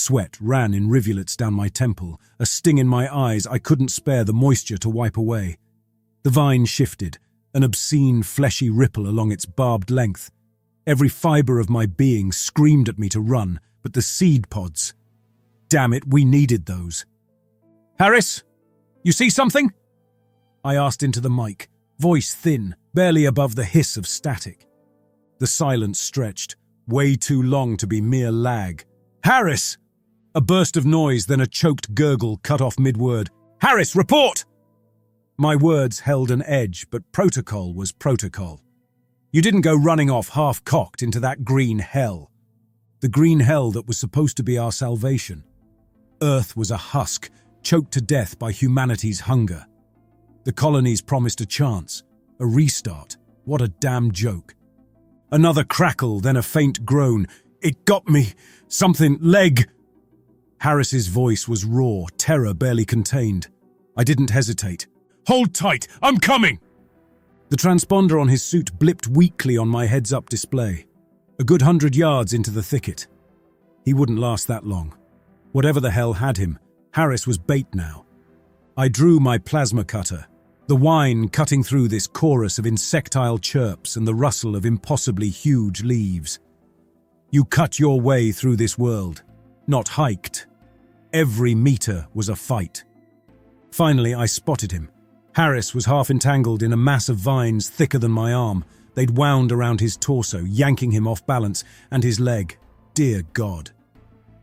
Sweat ran in rivulets down my temple, a sting in my eyes I couldn't spare the moisture to wipe away. The vine shifted, an obscene, fleshy ripple along its barbed length. Every fibre of my being screamed at me to run, but the seed pods... Damn it, we needed those. "Harris, you see something?" I asked into the mic, voice thin, barely above the hiss of static. The silence stretched, way too long to be mere lag. "Harris!" A burst of noise, then a choked gurgle cut off mid-word. "Harris, report!" My words held an edge, but protocol was protocol. You didn't go running off half-cocked into that green hell. The green hell that was supposed to be our salvation. Earth was a husk, choked to death by humanity's hunger. The colonies promised a chance, a restart. What a damn joke. Another crackle, then a faint groan. "It got me! Something, leg!" Harris's voice was raw, terror barely contained. I didn't hesitate. "Hold tight! I'm coming!" The transponder on his suit blipped weakly on my heads-up display. A good 100 yards into the thicket. He wouldn't last that long. Whatever the hell had him, Harris was bait now. I drew my plasma cutter, the whine cutting through this chorus of insectile chirps and the rustle of impossibly huge leaves. You cut your way through this world, not hiked. Every meter was a fight. Finally, I spotted him. Harris was half entangled in a mass of vines thicker than my arm. They'd wound around his torso, yanking him off balance, and his leg. Dear God.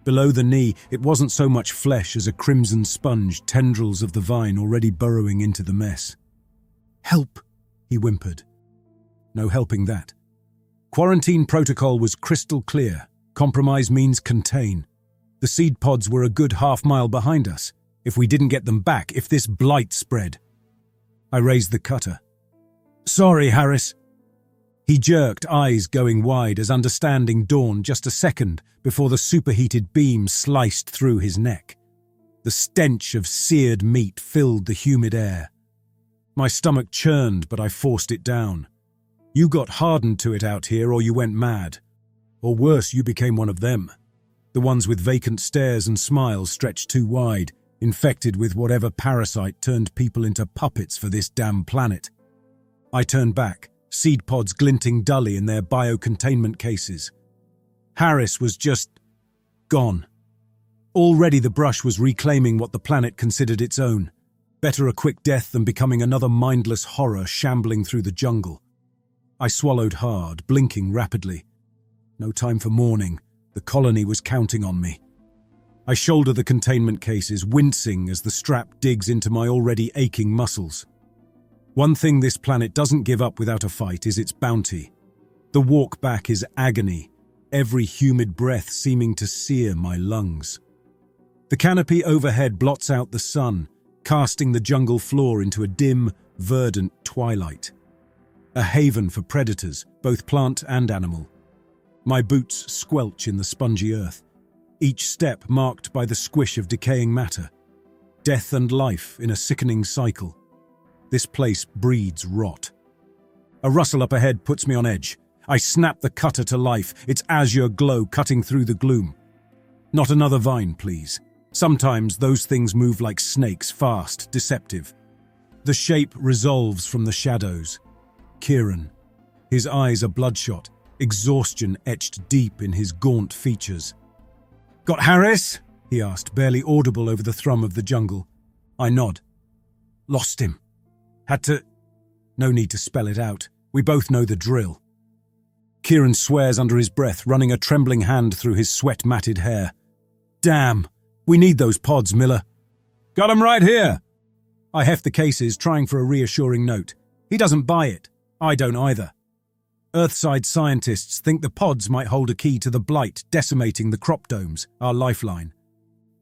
Below the knee, it wasn't so much flesh as a crimson sponge, tendrils of the vine already burrowing into the mess. "Help," he whimpered. No helping that. Quarantine protocol was crystal clear. Compromise means contain. The seed pods were a good half-mile behind us. If we didn't get them back, if this blight spread. I raised the cutter. "Sorry, Harris." He jerked, eyes going wide as understanding dawned just a second before the superheated beam sliced through his neck. The stench of seared meat filled the humid air. My stomach churned, but I forced it down. You got hardened to it out here, or you went mad. Or worse, you became one of them. The ones with vacant stares and smiles stretched too wide, infected with whatever parasite turned people into puppets for this damn planet. I turned back, seed pods glinting dully in their biocontainment cases. Harris was just gone. Already the brush was reclaiming what the planet considered its own. Better a quick death than becoming another mindless horror shambling through the jungle. I swallowed hard, blinking rapidly. No time for mourning. The colony was counting on me. I shoulder the containment cases, wincing as the strap digs into my already aching muscles. One thing this planet doesn't give up without a fight is its bounty. The walk back is agony, every humid breath seeming to sear my lungs. The canopy overhead blots out the sun, casting the jungle floor into a dim, verdant twilight. A haven for predators, both plant and animal. My boots squelch in the spongy earth, each step marked by the squish of decaying matter. Death and life in a sickening cycle. This place breeds rot. A rustle up ahead puts me on edge. I snap the cutter to life, its azure glow cutting through the gloom. Not another vine, please. Sometimes those things move like snakes, fast, deceptive. The shape resolves from the shadows. Kieran. His eyes are bloodshot, exhaustion etched deep in his gaunt features. "Got Harris?" he asked, barely audible over the thrum of the jungle. I nod. "Lost him. Had to..." No need to spell it out. We both know the drill. Kieran swears under his breath, running a trembling hand through his sweat-matted hair. "Damn. We need those pods, Miller." "Got 'em right here." I heft the cases, trying for a reassuring note. He doesn't buy it. I don't either. Earthside scientists think the pods might hold a key to the blight decimating the crop domes, our lifeline.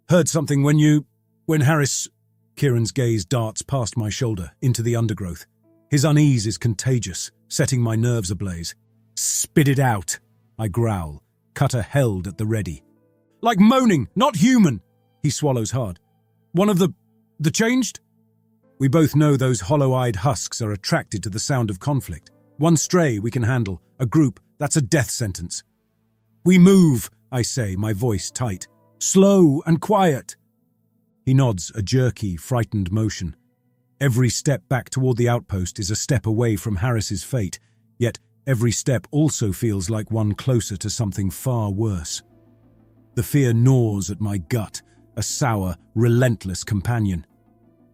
"Heard something when Harris..." Kieran's gaze darts past my shoulder, into the undergrowth. His unease is contagious, setting my nerves ablaze. "Spit it out," I growl, cutter held at the ready. "Like moaning, not human." He swallows hard. "One of the changed?" We both know those hollow-eyed husks are attracted to the sound of conflict. One stray we can handle, a group, that's a death sentence. "We move," I say, my voice tight. Slow and quiet." He nods, a jerky, frightened motion. Every step back toward the outpost is a step away from Harris's fate, yet every step also feels like one closer to something far worse. The fear gnaws at my gut, a sour, relentless companion.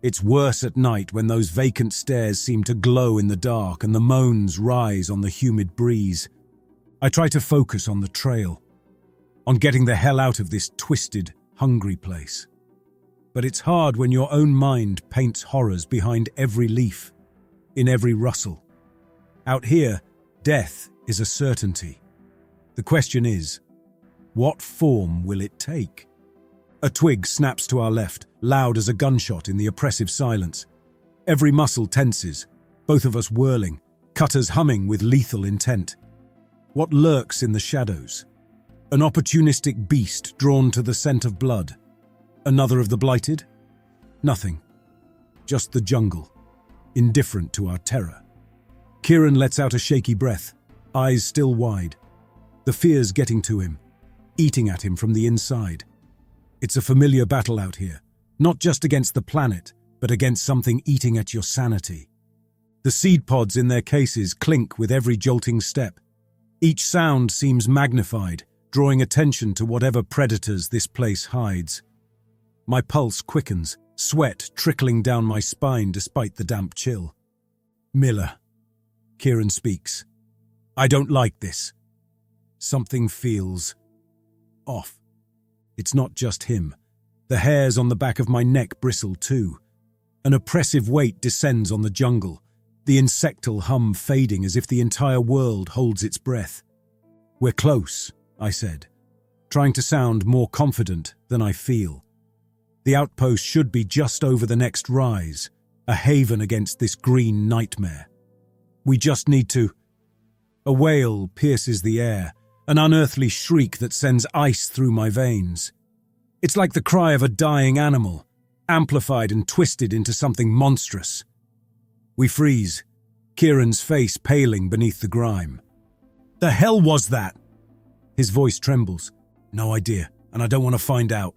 It's worse at night when those vacant stares seem to glow in the dark and the moans rise on the humid breeze. I try to focus on the trail, on getting the hell out of this twisted, hungry place. But it's hard when your own mind paints horrors behind every leaf, in every rustle. Out here, death is a certainty. The question is, what form will it take? A twig snaps to our left, loud as a gunshot in the oppressive silence. Every muscle tenses, both of us whirling, cutters humming with lethal intent. What lurks in the shadows? An opportunistic beast drawn to the scent of blood. Another of the blighted? Nothing. Just the jungle, indifferent to our terror. Kieran lets out a shaky breath, eyes still wide. The fear's getting to him, eating at him from the inside. It's a familiar battle out here, not just against the planet, but against something eating at your sanity. The seed pods in their cases clink with every jolting step. Each sound seems magnified, drawing attention to whatever predators this place hides. My pulse quickens, sweat trickling down my spine despite the damp chill. "Miller," Kieran speaks. "I don't like this. Something feels off." It's not just him. The hairs on the back of my neck bristle too. An oppressive weight descends on the jungle, the insectal hum fading as if the entire world holds its breath. "We're close," I said, trying to sound more confident than I feel. The outpost should be just over the next rise, a haven against this green nightmare. We just need to... A wail pierces the air, an unearthly shriek that sends ice through my veins. It's like the cry of a dying animal, amplified and twisted into something monstrous. We freeze, Kieran's face paling beneath the grime. "The hell was that?" His voice trembles. "No idea, and I don't want to find out."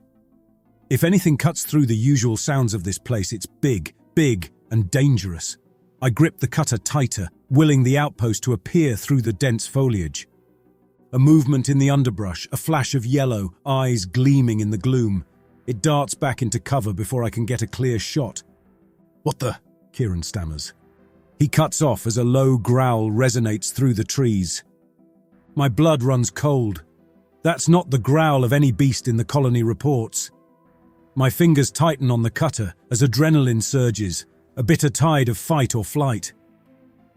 If anything cuts through the usual sounds of this place, it's big, and dangerous. I grip the cutter tighter, willing the outpost to appear through the dense foliage. A movement in the underbrush, a flash of yellow, eyes gleaming in the gloom. It darts back into cover before I can get a clear shot. "What the?" Kieran stammers. He cuts off as a low growl resonates through the trees. My blood runs cold. That's not the growl of any beast in the colony reports. My fingers tighten on the cutter as adrenaline surges, a bitter tide of fight or flight.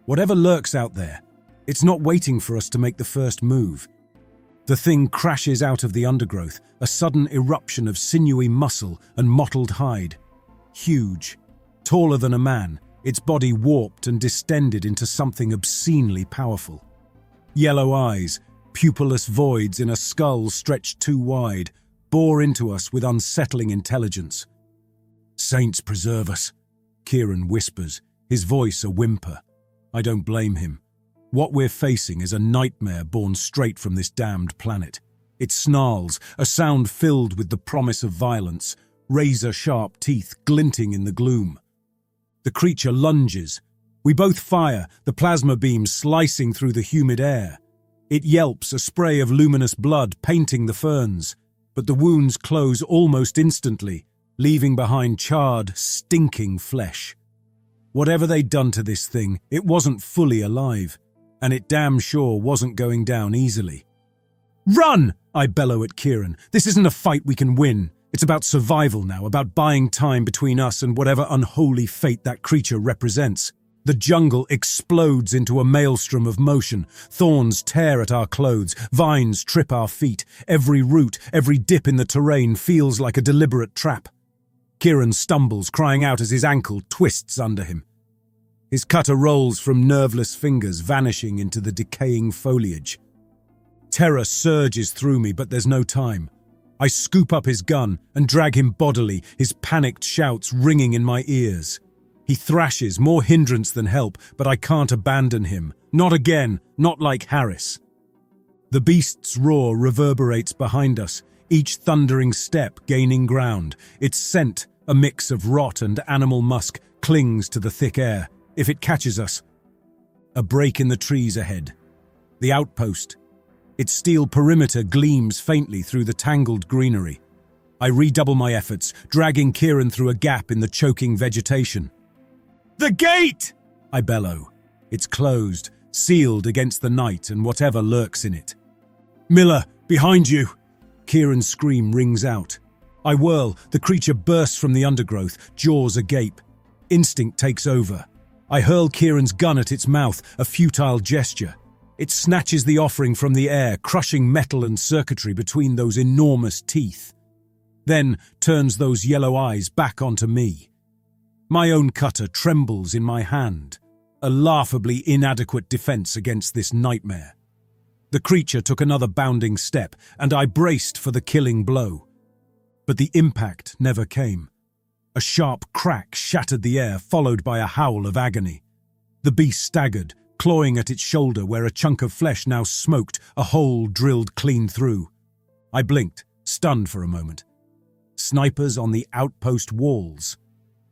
Whatever lurks out there, it's not waiting for us to make the first move. The thing crashes out of the undergrowth, a sudden eruption of sinewy muscle and mottled hide. Huge, taller than a man, its body warped and distended into something obscenely powerful. Yellow eyes, pupilless voids in a skull stretched too wide, bore into us with unsettling intelligence. "Saints preserve us," Kieran whispers, his voice a whimper. I don't blame him. What we're facing is a nightmare born straight from this damned planet. It snarls, a sound filled with the promise of violence, razor-sharp teeth glinting in the gloom. The creature lunges. We both fire, the plasma beam slicing through the humid air. It yelps, a spray of luminous blood painting the ferns, but the wounds close almost instantly, leaving behind charred, stinking flesh. Whatever they'd done to this thing, it wasn't fully alive, and it damn sure wasn't going down easily. "Run!" I bellow at Kieran. "This isn't a fight we can win. It's about survival now, about buying time between us and whatever unholy fate that creature represents." The jungle explodes into a maelstrom of motion. Thorns tear at our clothes, vines trip our feet. Every root, every dip in the terrain feels like a deliberate trap. Kieran stumbles, crying out as his ankle twists under him. His cutter rolls from nerveless fingers, vanishing into the decaying foliage. Terror surges through me, but there's no time. I scoop up his gun and drag him bodily, his panicked shouts ringing in my ears. He thrashes, more hindrance than help, but I can't abandon him. Not again, not like Harris. The beast's roar reverberates behind us, each thundering step gaining ground. Its scent, a mix of rot and animal musk, clings to the thick air. If it catches us. A break in the trees ahead. The outpost. Its steel perimeter gleams faintly through the tangled greenery. I redouble my efforts, dragging Kieran through a gap in the choking vegetation. "The gate!" I bellow. It's closed, sealed against the night and whatever lurks in it. "Miller, behind you!" Kieran's scream rings out. I whirl, the creature bursts from the undergrowth, jaws agape. Instinct takes over. I hurl Kieran's gun at its mouth, a futile gesture. It snatches the offering from the air, crushing metal and circuitry between those enormous teeth. Then turns those yellow eyes back onto me. My own cutter trembles in my hand, a laughably inadequate defense against this nightmare. The creature took another bounding step, and I braced for the killing blow. But the impact never came. A sharp crack shattered the air, followed by a howl of agony. The beast staggered, clawing at its shoulder where a chunk of flesh now smoked, a hole drilled clean through. I blinked, stunned for a moment. Snipers on the outpost walls.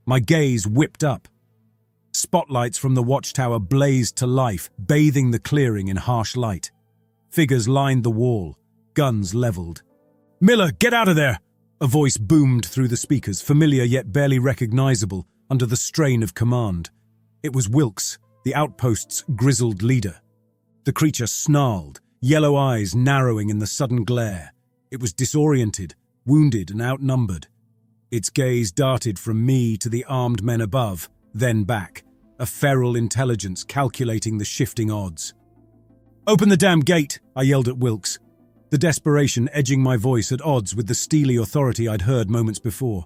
My gaze whipped up. Spotlights from the watchtower blazed to life, bathing the clearing in harsh light. Figures lined the wall, guns leveled. "Miller, get out of there!" A voice boomed through the speakers, familiar yet barely recognizable under the strain of command. It was Wilkes, the outpost's grizzled leader. The creature snarled, yellow eyes narrowing in the sudden glare. It was disoriented, wounded and outnumbered. Its gaze darted from me to the armed men above, then back, a feral intelligence calculating the shifting odds. "Open the damn gate!" I yelled at Wilkes, the desperation edging my voice at odds with the steely authority I'd heard moments before.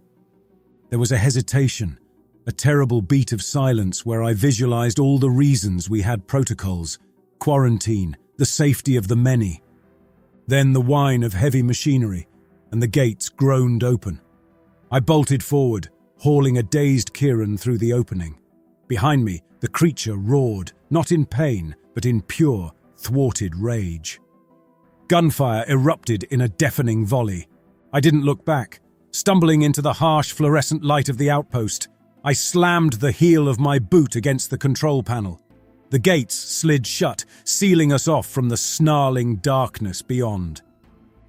There was a hesitation, a terrible beat of silence where I visualized all the reasons we had protocols, quarantine, the safety of the many. Then the whine of heavy machinery, and the gates groaned open. I bolted forward, hauling a dazed Kieran through the opening. Behind me, the creature roared, not in pain, but in pure, thwarted rage. Gunfire erupted in a deafening volley. I didn't look back. Stumbling into the harsh fluorescent light of the outpost, I slammed the heel of my boot against the control panel. The gates slid shut, sealing us off from the snarling darkness beyond.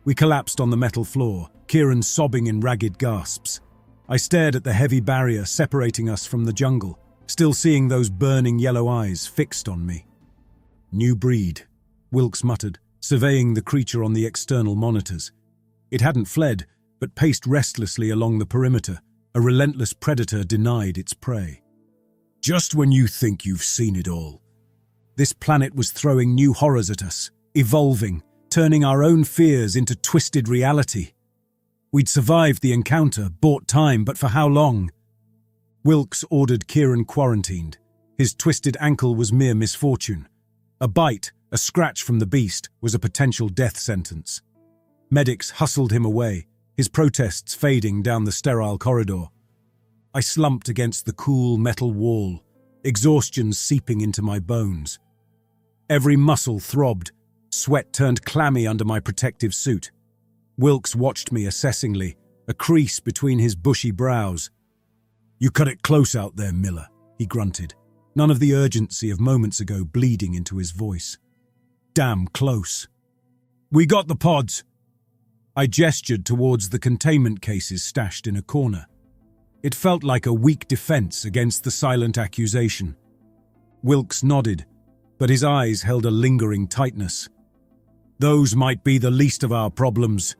We collapsed on the metal floor, Kieran sobbing in ragged gasps. I stared at the heavy barrier separating us from the jungle, still seeing those burning yellow eyes fixed on me. "New breed," Wilkes muttered, surveying the creature on the external monitors. It hadn't fled, but paced restlessly along the perimeter, a relentless predator denied its prey. "Just when you think you've seen it all." This planet was throwing new horrors at us, evolving, turning our own fears into twisted reality. We'd survived the encounter, bought time, but for how long? Wilkes ordered Kieran quarantined. His twisted ankle was mere misfortune. A bite, a scratch from the beast, was a potential death sentence. Medics hustled him away, his protests fading down the sterile corridor. I slumped against the cool metal wall, exhaustion seeping into my bones. Every muscle throbbed, sweat turned clammy under my protective suit. Wilkes watched me assessingly, a crease between his bushy brows. "You cut it close out there, Miller," he grunted, none of the urgency of moments ago bleeding into his voice. "Damn close." "We got the pods." I gestured towards the containment cases stashed in a corner. It felt like a weak defense against the silent accusation. Wilkes nodded, but his eyes held a lingering tightness. "Those might be the least of our problems."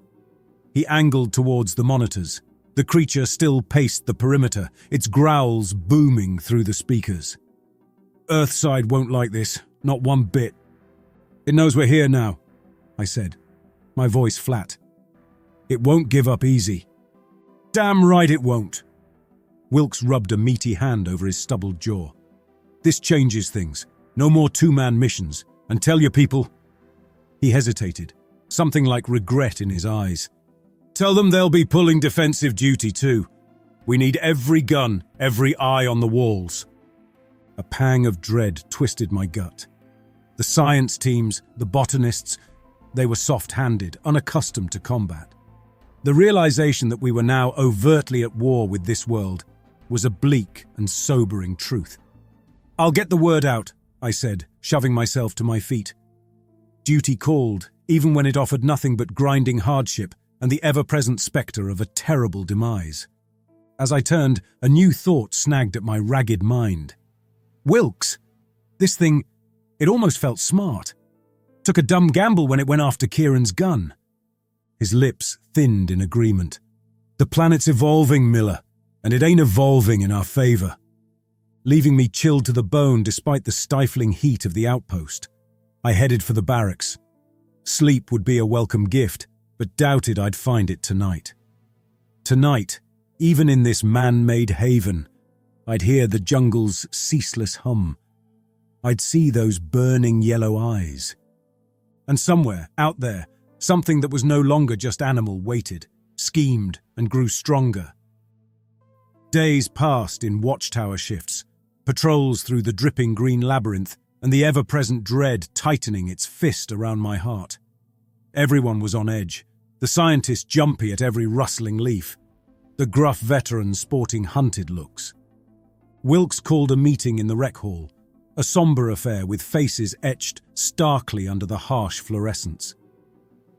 He angled towards the monitors. The creature still paced the perimeter, its growls booming through the speakers. "Earthside won't like this, not one bit." "It knows we're here now," I said, my voice flat. "It won't give up easy." "Damn right it won't." Wilkes rubbed a meaty hand over his stubbled jaw. "This changes things. No more two-man missions. And tell your people—" He hesitated, something like regret in his eyes. "Tell them they'll be pulling defensive duty too. We need every gun, every eye on the walls." A pang of dread twisted my gut. The science teams, the botanists, they were soft-handed, unaccustomed to combat. The realization that we were now overtly at war with this world was a bleak and sobering truth. "I'll get the word out," I said, shoving myself to my feet. Duty called, even when it offered nothing but grinding hardship and the ever-present spectre of a terrible demise. As I turned, a new thought snagged at my ragged mind. Wilkes! This thing, it almost felt smart. Took a dumb gamble when it went after Kieran's gun. His lips thinned in agreement. "The planet's evolving, Miller, and it ain't evolving in our favor." Leaving me chilled to the bone despite the stifling heat of the outpost, I headed for the barracks. Sleep would be a welcome gift, but doubted I'd find it tonight. Tonight, even in this man-made haven, I'd hear the jungle's ceaseless hum. I'd see those burning yellow eyes. And somewhere, out there, something that was no longer just animal waited, schemed, and grew stronger. Days passed in watchtower shifts, patrols through the dripping green labyrinth, and the ever-present dread tightening its fist around my heart. Everyone was on edge, the scientists jumpy at every rustling leaf, the gruff veterans sporting hunted looks. Wilkes called a meeting in the rec hall, a somber affair with faces etched starkly under the harsh fluorescence.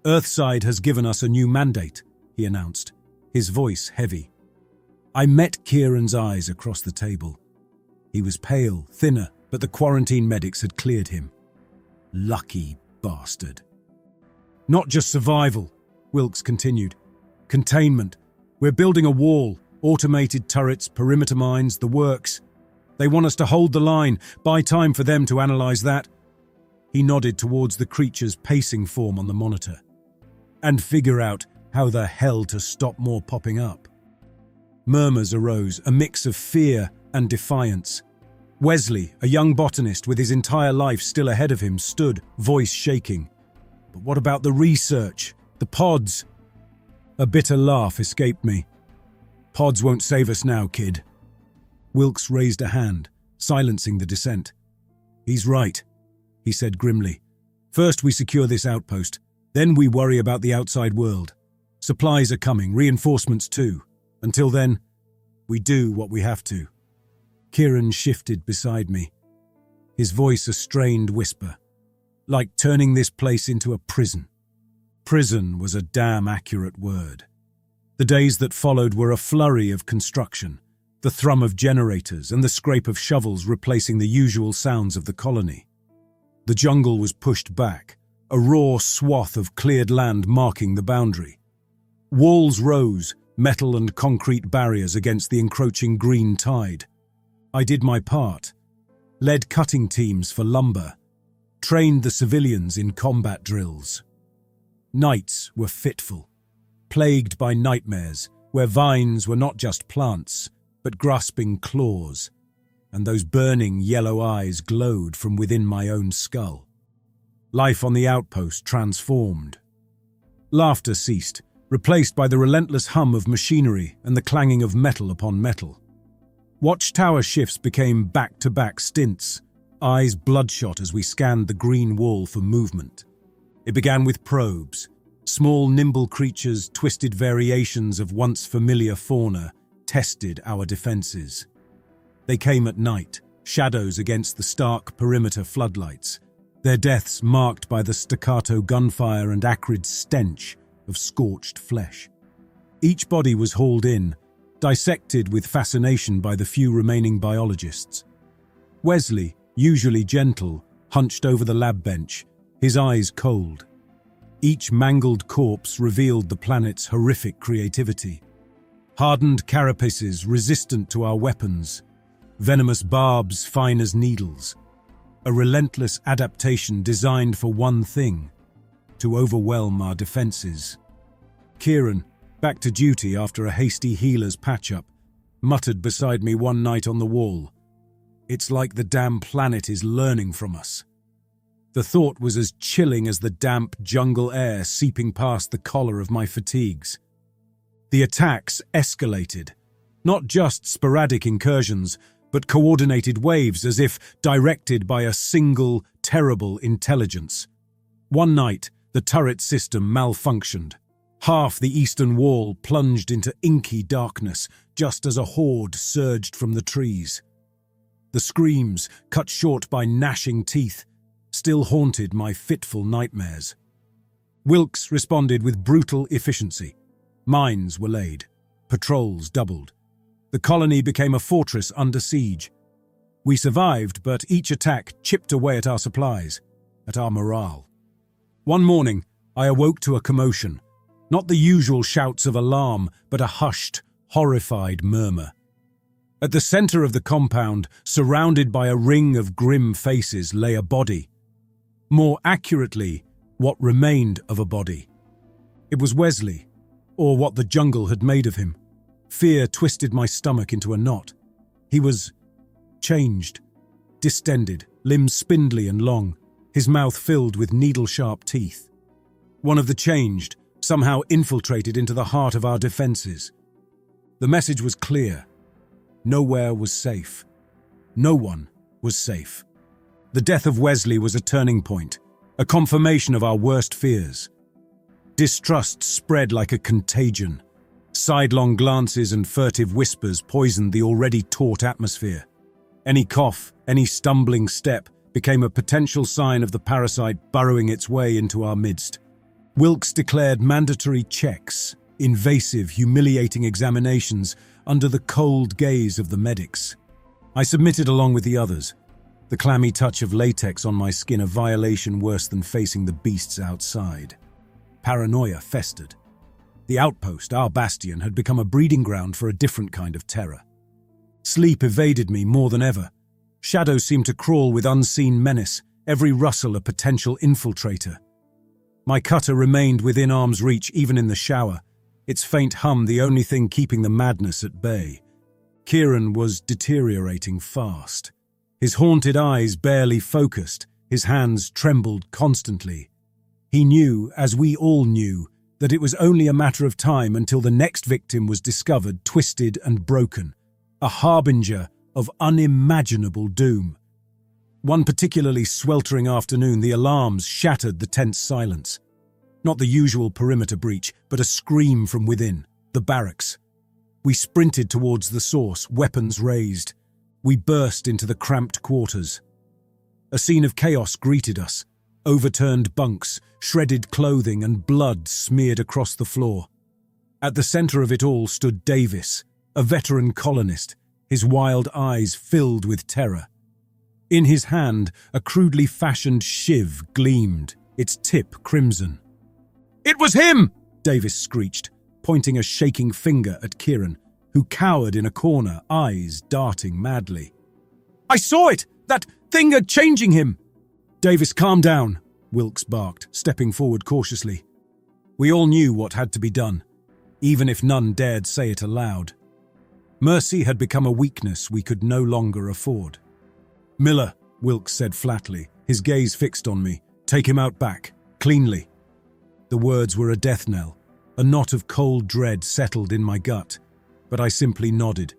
"Earthside has given us a new mandate," he announced, his voice heavy. I met Kieran's eyes across the table. He was pale, thinner, but the quarantine medics had cleared him. Lucky bastard. "Not just survival," Wilkes continued. "Containment. We're building a wall, automated turrets, perimeter mines, the works. They want us to hold the line, buy time for them to analyze that." He nodded towards the creature's pacing form on the monitor. "And figure out how the hell to stop more popping up." Murmurs arose, a mix of fear and defiance. Wesley, a young botanist with his entire life still ahead of him, stood, voice shaking. "But what about the research? The pods?" A bitter laugh escaped me. "Pods won't save us now, kid." Wilkes raised a hand, silencing the dissent. "He's right," he said grimly. "First we secure this outpost, then we worry about the outside world. Supplies are coming, reinforcements too. Until then, we do what we have to." Kieran shifted beside me, his voice a strained whisper, like turning this place into a prison. Prison was a damn accurate word. The days that followed were a flurry of construction, the thrum of generators and the scrape of shovels replacing the usual sounds of the colony. The jungle was pushed back, a raw swath of cleared land marking the boundary. Walls rose, metal and concrete barriers against the encroaching green tide. I did my part, led cutting teams for lumber, trained the civilians in combat drills. Nights were fitful, plagued by nightmares where vines were not just plants, but grasping claws, and those burning yellow eyes glowed from within my own skull. Life on the outpost transformed. Laughter ceased, replaced by the relentless hum of machinery and the clanging of metal upon metal. Watchtower shifts became back-to-back stints, eyes bloodshot as we scanned the green wall for movement. It began with probes, small nimble creatures, twisted variations of once familiar fauna, tested our defenses. They came at night, shadows against the stark perimeter floodlights, their deaths marked by the staccato gunfire and acrid stench of scorched flesh. Each body was hauled in, dissected with fascination by the few remaining biologists. Wesley, usually gentle, hunched over the lab bench, his eyes cold. Each mangled corpse revealed the planet's horrific creativity. Hardened carapaces resistant to our weapons, venomous barbs fine as needles. A relentless adaptation designed for one thing: to overwhelm our defenses. Kieran, back to duty after a hasty healer's patch-up, muttered beside me one night on the wall, "It's like the damn planet is learning from us." The thought was as chilling as the damp jungle air seeping past the collar of my fatigues. The attacks escalated, not just sporadic incursions, but coordinated waves as if directed by a single, terrible intelligence. One night, the turret system malfunctioned. Half the eastern wall plunged into inky darkness just as a horde surged from the trees. The screams, cut short by gnashing teeth, still haunted my fitful nightmares. Wilkes responded with brutal efficiency. Mines were laid. Patrols doubled. The colony became a fortress under siege. We survived, but each attack chipped away at our supplies, at our morale. One morning, I awoke to a commotion. Not the usual shouts of alarm, but a hushed, horrified murmur. At the center of the compound, surrounded by a ring of grim faces, lay a body. More accurately, what remained of a body. It was Wesley, or what the jungle had made of him. Fear twisted my stomach into a knot. He was changed, distended, limbs spindly and long, his mouth filled with needle-sharp teeth. One of the changed somehow infiltrated into the heart of our defenses. The message was clear. Nowhere was safe. No one was safe. The death of Wesley was a turning point, a confirmation of our worst fears. Distrust spread like a contagion. Sidelong glances and furtive whispers poisoned the already taut atmosphere. Any cough, any stumbling step became a potential sign of the parasite burrowing its way into our midst. Wilkes declared mandatory checks, invasive, humiliating examinations under the cold gaze of the medics. I submitted along with the others, the clammy touch of latex on my skin a violation worse than facing the beasts outside. Paranoia festered. The outpost, our bastion, had become a breeding ground for a different kind of terror. Sleep evaded me more than ever. Shadows seemed to crawl with unseen menace, every rustle a potential infiltrator. My cutter remained within arm's reach even in the shower, its faint hum the only thing keeping the madness at bay. Kieran was deteriorating fast. His haunted eyes barely focused, his hands trembled constantly. He knew, as we all knew, that it was only a matter of time until the next victim was discovered twisted and broken, a harbinger of unimaginable doom. One particularly sweltering afternoon, the alarms shattered the tense silence. Not the usual perimeter breach, but a scream from within, the barracks. We sprinted towards the source, weapons raised. We burst into the cramped quarters. A scene of chaos greeted us. Overturned bunks, shredded clothing, and blood smeared across the floor. At the center of it all stood Davis, a veteran colonist, his wild eyes filled with terror. In his hand, a crudely fashioned shiv gleamed, its tip crimson. "It was him!" Davis screeched, pointing a shaking finger at Kieran, who cowered in a corner, eyes darting madly. "I saw it! That thing had changing him!" "Davis, calm down," Wilkes barked, stepping forward cautiously. We all knew what had to be done, even if none dared say it aloud. Mercy had become a weakness we could no longer afford. "Miller," Wilkes said flatly, his gaze fixed on me, "take him out back, cleanly." The words were a death knell. A knot of cold dread settled in my gut, but I simply nodded.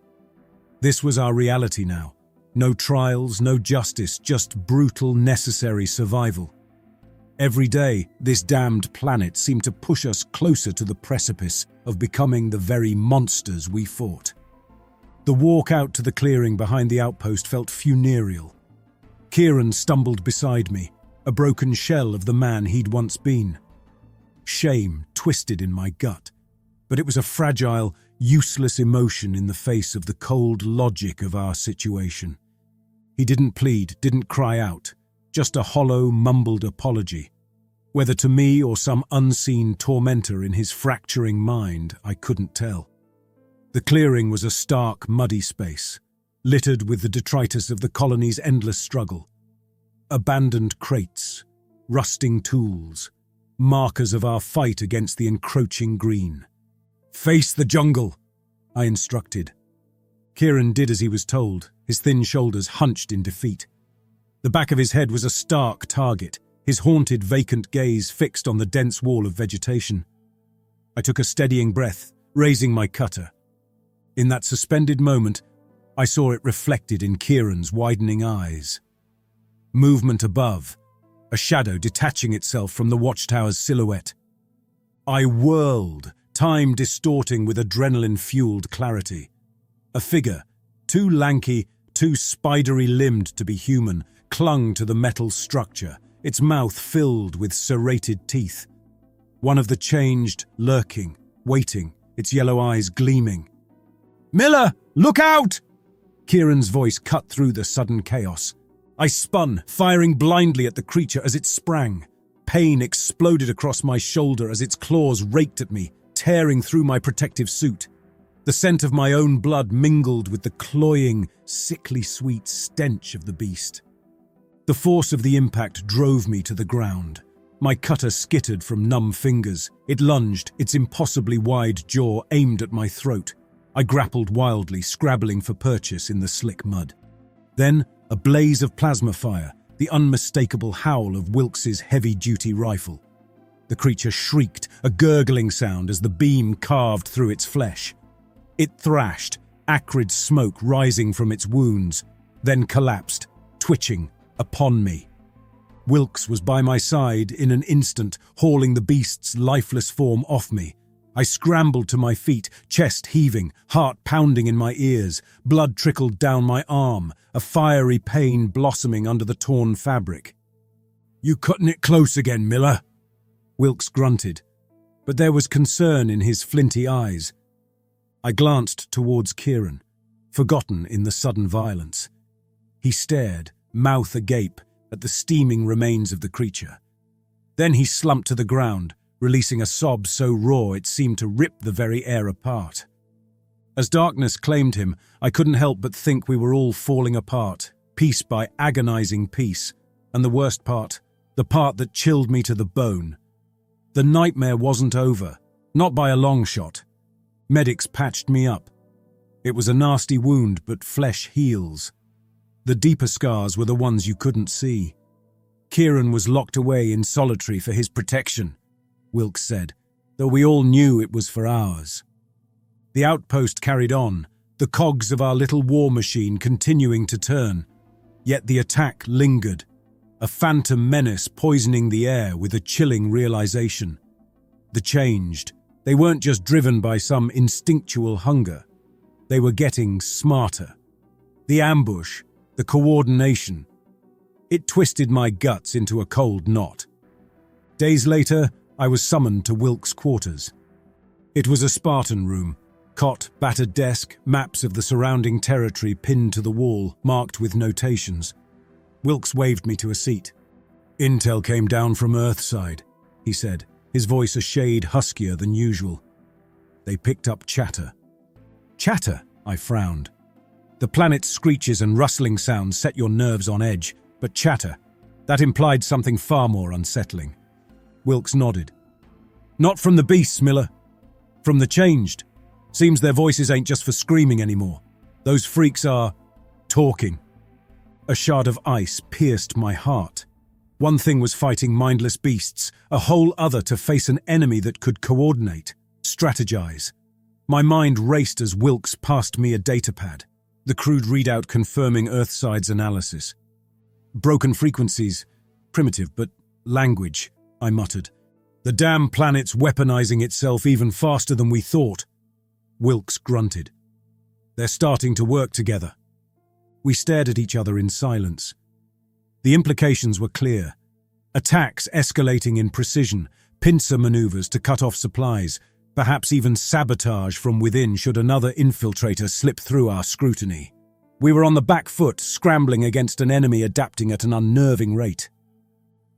This was our reality now. No trials, no justice, just brutal, necessary survival. Every day, this damned planet seemed to push us closer to the precipice of becoming the very monsters we fought. The walk out to the clearing behind the outpost felt funereal. Kieran stumbled beside me, a broken shell of the man he'd once been. Shame twisted in my gut, but it was a fragile, useless emotion in the face of the cold logic of our situation. He didn't plead, didn't cry out, just a hollow, mumbled apology. Whether to me or some unseen tormentor in his fracturing mind, I couldn't tell. The clearing was a stark, muddy space, littered with the detritus of the colony's endless struggle. Abandoned crates, rusting tools, markers of our fight against the encroaching green. "Face the jungle," I instructed. Kieran did as he was told, his thin shoulders hunched in defeat. The back of his head was a stark target, his haunted, vacant gaze fixed on the dense wall of vegetation. I took a steadying breath, raising my cutter. In that suspended moment, I saw it reflected in Kieran's widening eyes. Movement above, a shadow detaching itself from the watchtower's silhouette. I whirled, time distorting with adrenaline-fueled clarity. A figure, too lanky, too spidery-limbed to be human, clung to the metal structure, its mouth filled with serrated teeth. One of the changed, lurking, waiting, its yellow eyes gleaming. "Miller, look out!" Kieran's voice cut through the sudden chaos. I spun, firing blindly at the creature as it sprang. Pain exploded across my shoulder as its claws raked at me, tearing through my protective suit. The scent of my own blood mingled with the cloying, sickly sweet stench of the beast. The force of the impact drove me to the ground. My cutter skittered from numb fingers. It lunged, its impossibly wide jaw aimed at my throat. I grappled wildly, scrabbling for purchase in the slick mud. Then, a blaze of plasma fire, the unmistakable howl of Wilkes's heavy-duty rifle. The creature shrieked, a gurgling sound as the beam carved through its flesh. It thrashed, acrid smoke rising from its wounds, then collapsed, twitching, upon me. Wilkes was by my side in an instant, hauling the beast's lifeless form off me. I scrambled to my feet, chest heaving, heart pounding in my ears. Blood trickled down my arm, a fiery pain blossoming under the torn fabric. "You cutting it close again, Miller?" Wilkes grunted, but there was concern in his flinty eyes. I glanced towards Kieran, forgotten in the sudden violence. He stared, mouth agape, at the steaming remains of the creature. Then he slumped to the ground, releasing a sob so raw it seemed to rip the very air apart. As darkness claimed him, I couldn't help but think we were all falling apart, piece by agonizing piece, and the worst part, the part that chilled me to the bone. The nightmare wasn't over, not by a long shot. Medics patched me up. It was a nasty wound, but flesh heals. The deeper scars were the ones you couldn't see. Kieran was locked away in solitary for his protection, Wilkes said, though we all knew it was for ours. The outpost carried on, the cogs of our little war machine continuing to turn. Yet the attack lingered, a phantom menace poisoning the air with a chilling realization. The changed. They weren't just driven by some instinctual hunger. They were getting smarter. The ambush, the coordination. It twisted my guts into a cold knot. Days later, I was summoned to Wilkes' quarters. It was a Spartan room. Cot, battered desk, maps of the surrounding territory pinned to the wall, marked with notations. Wilkes waved me to a seat. "Intel came down from Earthside," he said, his voice a shade huskier than usual. "They picked up chatter." "Chatter?" I frowned. The planet's screeches and rustling sounds set your nerves on edge, but chatter, that implied something far more unsettling. Wilkes nodded. "Not from the beasts, Miller. From the changed. Seems their voices ain't just for screaming anymore. Those freaks are talking." A shard of ice pierced my heart. One thing was fighting mindless beasts, a whole other to face an enemy that could coordinate, strategize. My mind raced as Wilkes passed me a datapad, the crude readout confirming Earthside's analysis. "Broken frequencies, primitive, but language," I muttered. "The damn planet's weaponizing itself even faster than we thought." Wilkes grunted. "They're starting to work together." We stared at each other in silence. The implications were clear. Attacks escalating in precision, pincer maneuvers to cut off supplies, perhaps even sabotage from within should another infiltrator slip through our scrutiny. We were on the back foot, scrambling against an enemy adapting at an unnerving rate.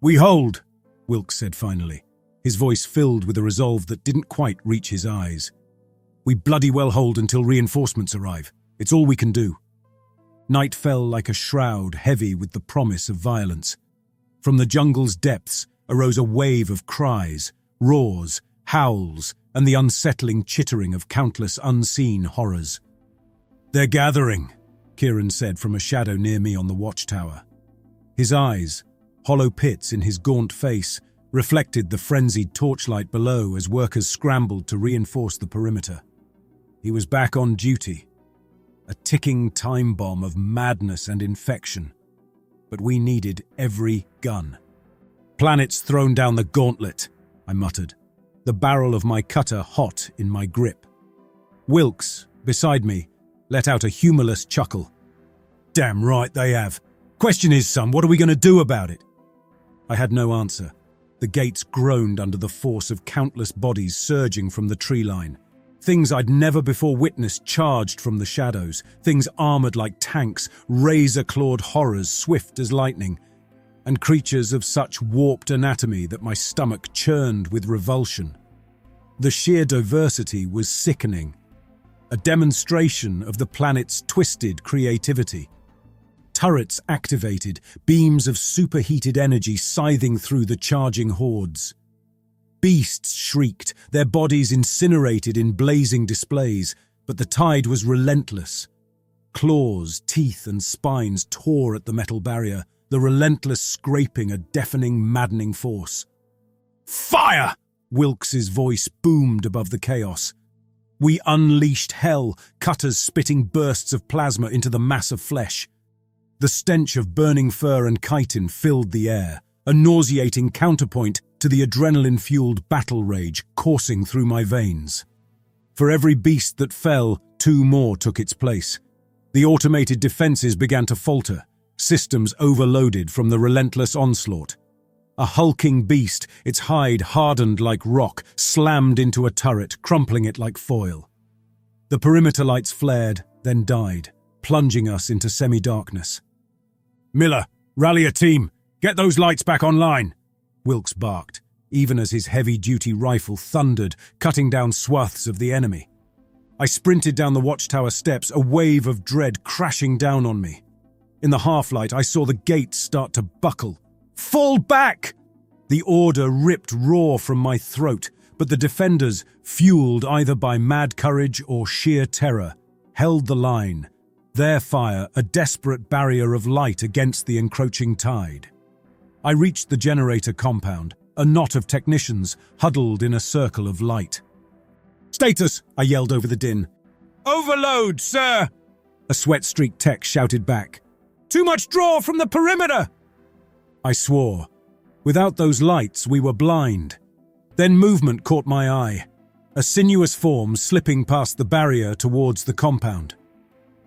"We hold," Wilkes said finally, his voice filled with a resolve that didn't quite reach his eyes. "We bloody well hold until reinforcements arrive. It's all we can do." Night fell like a shroud, heavy with the promise of violence. From the jungle's depths arose a wave of cries, roars, howls, and the unsettling chittering of countless unseen horrors. "They're gathering," Kieran said from a shadow near me on the watchtower. His eyes, hollow pits in his gaunt face, reflected the frenzied torchlight below as workers scrambled to reinforce the perimeter. He was back on duty, a ticking time bomb of madness and infection. But we needed every gun. "Planet's thrown down the gauntlet," I muttered. the barrel of my cutter hot in my grip. Wilkes, beside me, let out a humorless chuckle. "Damn right they have. Question is, son, what are we going to do about it?" I had no answer. The gates groaned under the force of countless bodies surging from the tree line. Things I'd never before witnessed charged from the shadows, things armored like tanks, razor-clawed horrors swift as lightning, and creatures of such warped anatomy that my stomach churned with revulsion. The sheer diversity was sickening, a demonstration of the planet's twisted creativity. Turrets activated, beams of superheated energy scything through the charging hordes. Beasts shrieked, their bodies incinerated in blazing displays, but the tide was relentless. Claws, teeth, and spines tore at the metal barrier, the relentless scraping a deafening, maddening force. "Fire!" Wilkes's voice boomed above the chaos. We unleashed hell, cutters spitting bursts of plasma into the mass of flesh. The stench of burning fur and chitin filled the air, a nauseating counterpoint to the adrenaline-fueled battle rage coursing through my veins. For every beast that fell, 2 more took its place. The automated defenses began to falter, systems overloaded from the relentless onslaught. A hulking beast, its hide hardened like rock, slammed into a turret, crumpling it like foil. The perimeter lights flared, then died, plunging us into semi-darkness. "Miller, rally a team! Get those lights back online!" Wilkes barked, even as his heavy-duty rifle thundered, cutting down swaths of the enemy. I sprinted down the watchtower steps, a wave of dread crashing down on me. In the half-light, I saw the gates start to buckle. "Fall back!" The order ripped raw from my throat, but the defenders, fueled either by mad courage or sheer terror, held the line, their fire a desperate barrier of light against the encroaching tide. I reached the generator compound, a knot of technicians huddled in a circle of light. "Status!" I yelled over the din. "Overload, sir!" A sweat-streaked tech shouted back. "Too much draw from the perimeter!" I swore. Without those lights, we were blind. Then movement caught my eye, a sinuous form slipping past the barrier towards the compound.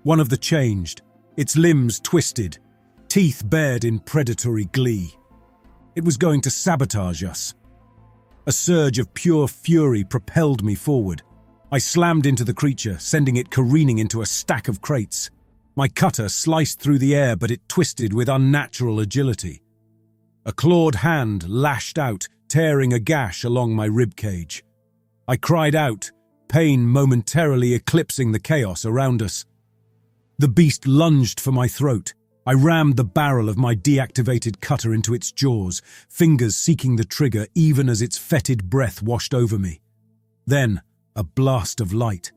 One of the changed, its limbs twisted, teeth bared in predatory glee. It was going to sabotage us. A surge of pure fury propelled me forward. I slammed into the creature, sending it careening into a stack of crates. My cutter sliced through the air, but it twisted with unnatural agility. A clawed hand lashed out, tearing a gash along my ribcage. I cried out, pain momentarily eclipsing the chaos around us. The beast lunged for my throat. I rammed the barrel of my deactivated cutter into its jaws, fingers seeking the trigger even as its fetid breath washed over me. Then, a blast of light.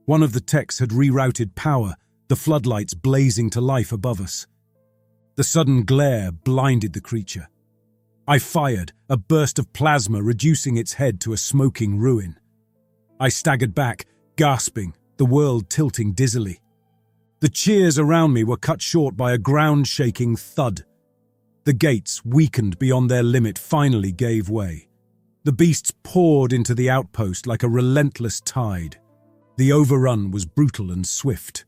One of the techs had rerouted power, the floodlights blazing to life above us. The sudden glare blinded the creature. I fired, a burst of plasma reducing its head to a smoking ruin. I staggered back, gasping, the world tilting dizzily. The cheers around me were cut short by a ground-shaking thud. The gates, weakened beyond their limit, finally gave way. The beasts poured into the outpost like a relentless tide. The overrun was brutal and swift.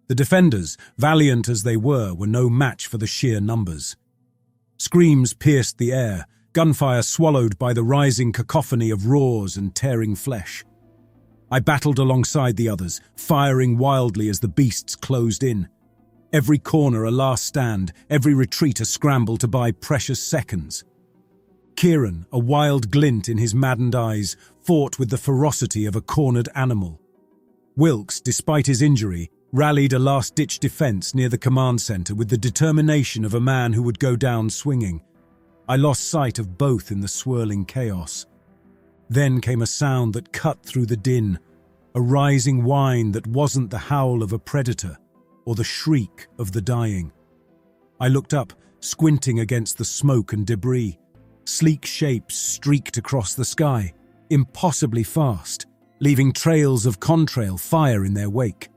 The defenders, valiant as they were no match for the sheer numbers. Screams pierced the air, gunfire swallowed by the rising cacophony of roars and tearing flesh. I battled alongside the others, firing wildly as the beasts closed in. Every corner a last stand, every retreat a scramble to buy precious seconds. Kieran, a wild glint in his maddened eyes, fought with the ferocity of a cornered animal. Wilkes, despite his injury, rallied a last-ditch defense near the command center with the determination of a man who would go down swinging. I lost sight of both in the swirling chaos. Then came a sound that cut through the din, a rising whine that wasn't the howl of a predator or the shriek of the dying. I looked up, squinting against the smoke and debris. Sleek shapes streaked across the sky, impossibly fast, leaving trails of contrail fire in their wake.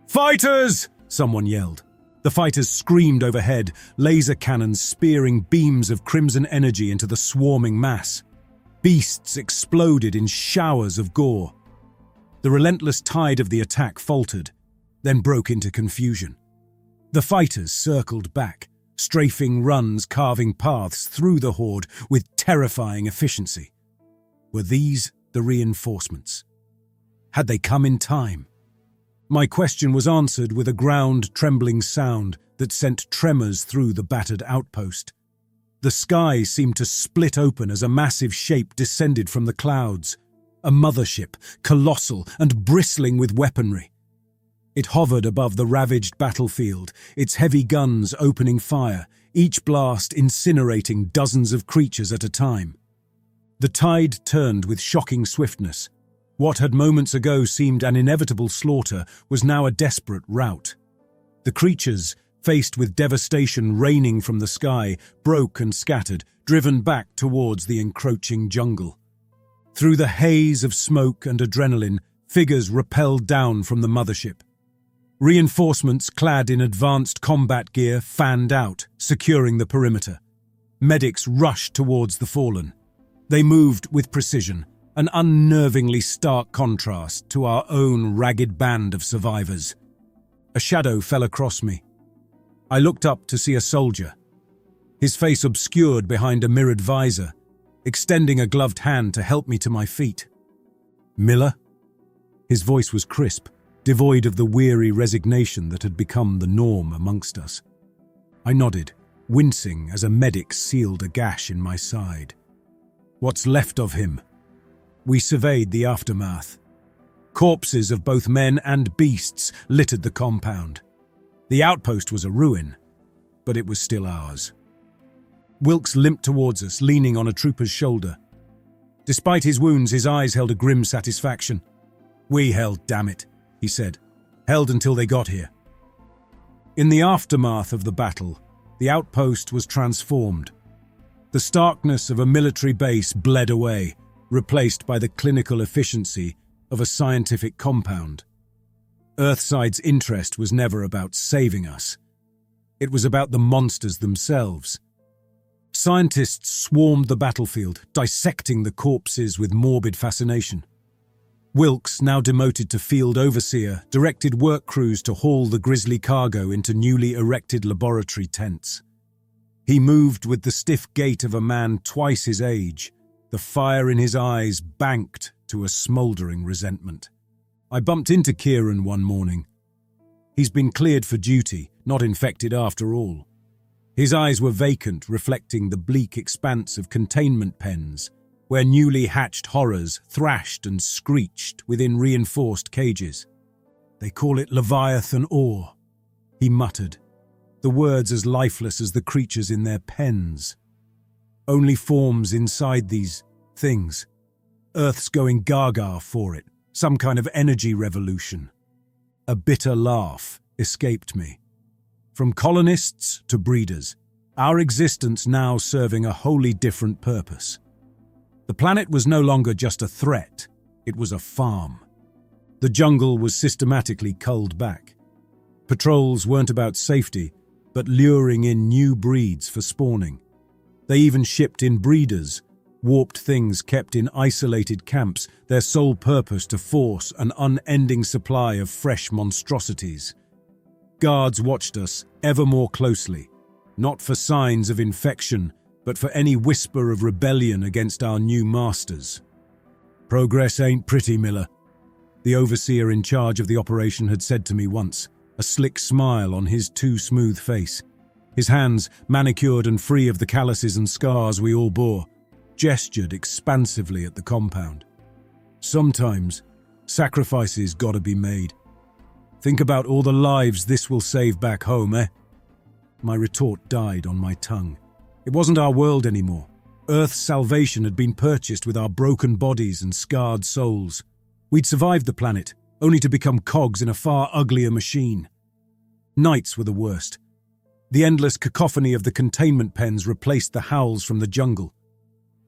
"Fighters!" someone yelled. The fighters screamed overhead, laser cannons spearing beams of crimson energy into the swarming mass. Beasts exploded in showers of gore. The relentless tide of the attack faltered, then broke into confusion. The fighters circled back, strafing runs carving paths through the horde with terrifying efficiency. Were these the reinforcements? Had they come in time? My question was answered with a ground-trembling sound that sent tremors through the battered outpost. The sky seemed to split open as a massive shape descended from the clouds, a mothership, colossal and bristling with weaponry. It hovered above the ravaged battlefield, its heavy guns opening fire, each blast incinerating dozens of creatures at a time. The tide turned with shocking swiftness. What had moments ago seemed an inevitable slaughter was now a desperate rout. The creatures, faced with devastation raining from the sky, broke and scattered, driven back towards the encroaching jungle. Through the haze of smoke and adrenaline, figures rappelled down from the mothership. Reinforcements clad in advanced combat gear fanned out, securing the perimeter. Medics rushed towards the fallen. They moved with precision, an unnervingly stark contrast to our own ragged band of survivors. A shadow fell across me. I looked up to see a soldier, his face obscured behind a mirrored visor, extending a gloved hand to help me to my feet. "Miller?" His voice was crisp, devoid of the weary resignation that had become the norm amongst us. I nodded, wincing as a medic sealed a gash in my side. "What's left of him?" We surveyed the aftermath. Corpses of both men and beasts littered the compound. The outpost was a ruin, but it was still ours. Wilkes limped towards us, leaning on a trooper's shoulder. Despite his wounds, his eyes held a grim satisfaction. "We held, damn it," he said. "Held until they got here." In the aftermath of the battle, the outpost was transformed. The starkness of a military base bled away, replaced by the clinical efficiency of a scientific compound. Earthside's interest was never about saving us. It was about the monsters themselves. Scientists swarmed the battlefield, dissecting the corpses with morbid fascination. Wilkes, now demoted to field overseer, directed work crews to haul the grisly cargo into newly erected laboratory tents. He moved with the stiff gait of a man twice his age, the fire in his eyes banked to a smouldering resentment. I bumped into Kieran one morning. He's been cleared for duty, not infected after all. His eyes were vacant, reflecting the bleak expanse of containment pens, where newly hatched horrors thrashed and screeched within reinforced cages. "They call it Leviathan ore," he muttered, the words as lifeless as the creatures in their pens. "Only forms inside these things. Earth's going gaga for it, some kind of energy revolution." A bitter laugh escaped me. From colonists to breeders, our existence now serving a wholly different purpose. The planet was no longer just a threat, it was a farm. The jungle was systematically culled back. Patrols weren't about safety, but luring in new breeds for spawning. They even shipped in breeders, warped things kept in isolated camps, their sole purpose to force an unending supply of fresh monstrosities. Guards watched us ever more closely, not for signs of infection, but for any whisper of rebellion against our new masters. "Progress ain't pretty, Miller," the overseer in charge of the operation had said to me once, a slick smile on his too smooth face. His hands, manicured and free of the calluses and scars we all bore, gestured expansively at the compound. "Sometimes, sacrifices gotta be made. Think about all the lives this will save back home, eh?" My retort died on my tongue. It wasn't our world anymore. Earth's salvation had been purchased with our broken bodies and scarred souls. We'd survived the planet, only to become cogs in a far uglier machine. Nights were the worst. The endless cacophony of the containment pens replaced the howls from the jungle.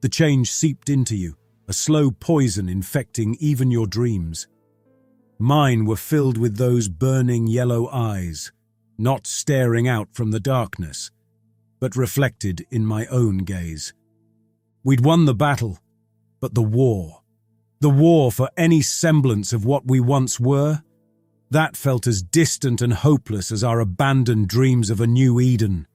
The change seeped into you, a slow poison infecting even your dreams. Mine were filled with those burning yellow eyes, not staring out from the darkness, but reflected in my own gaze. We'd won the battle, But the war for any semblance of what we once were, that felt as distant and hopeless as our abandoned dreams of a new Eden.